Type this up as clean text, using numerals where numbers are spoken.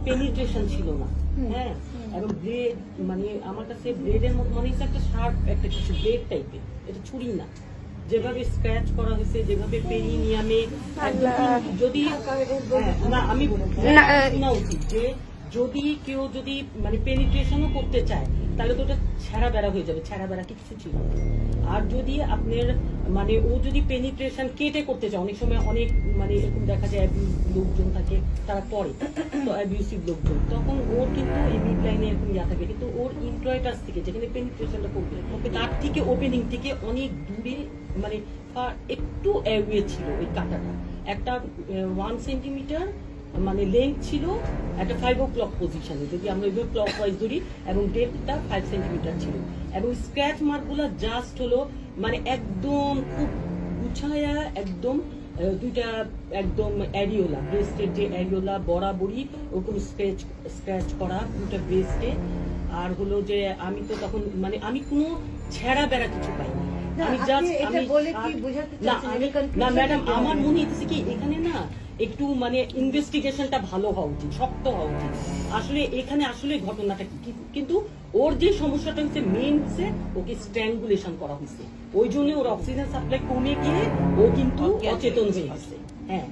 Penetration ছিল না। হ্যাঁ, এবং ব্লেড মানে আমার কাছে ব্লেডের মতো মনে হচ্ছে একটা শার্প একটা কিছু ব্লেড টাইপের, এটা ছুরি না। যেভাবে স্ক্র্যাচ করা হয়েছে, যেভাবে পেরিনিয়ামে যদি না আমি শোনা উচিত যে যদি কেউ যদি মানে পেনিট্রেশনও করতে চায় তাহলে তো ওটা ছেঁড়া বেড়া হয়ে যাবে, ছেঁড়া বেড়া কিছু ছিল না। আর যদি আপনার মানে ও যদি পেনিট্রেশন কেটে করতে চায়, অনেক সময় অনেক মানে এরকম দেখা যায় লোকজন থাকে তারা করে, তো অ্যাবিউসিভ লোকজন, তখন ওর কিন্তু এই মিড লাইনে এরকম ইয়া থাকে, কিন্তু ওর ইন্ট্রয়েটাস থেকে যেখানে পেনিট্রেশনটা করবে তার থেকে ওপেনিং থেকে অনেক দূরে মানে একটু অ্যাওয়ে ছিল ওই কাটাটা, একটা 1 সেন্টিমিটার মানে লেন্থ ছিল, একটা 5 o'clock পজিশনে যদি আমরা ওইভাবে ক্লক ওয়াইজ ধরি, এবং ডেপথটা 5 সেন্টিমিটার ছিল, এবং স্ক্র্যাচ মার্কগুলো জাস্ট হলো মানে একদম খুব গুছায়া একদম দুইটা একদম অ্যারিওলা ব্রেস্টের যে অ্যারিওলা বরাবরই ওরকম স্ক্র্যাচ করা দুটা ব্রেস্টে। আর হলো যে আমি তো তখন মানে আমি কোনো ছেঁড়া বেড়া কিছু পাইনি, আমি জাস্ট না ম্যাডাম আমার মনে হচ্ছে কি এখানে না একটু মানে ইনভেস্টিগেশনটা ভালো হওয়া উচিত, শক্ত হওয়া উচিত। আসলে এখানে আসলে ঘটনাটা কি, কিন্তু ওর যে সমস্যাটা হচ্ছে মেইন হচ্ছে ওকে স্ট্র্যাঙ্গুলেশন করা হয়েছে, ওই জন্য ওর অক্সিজেন সাপ্লাই কমে গিয়ে ও কিন্তু অচেতন হয়ে গেছে। হ্যাঁ।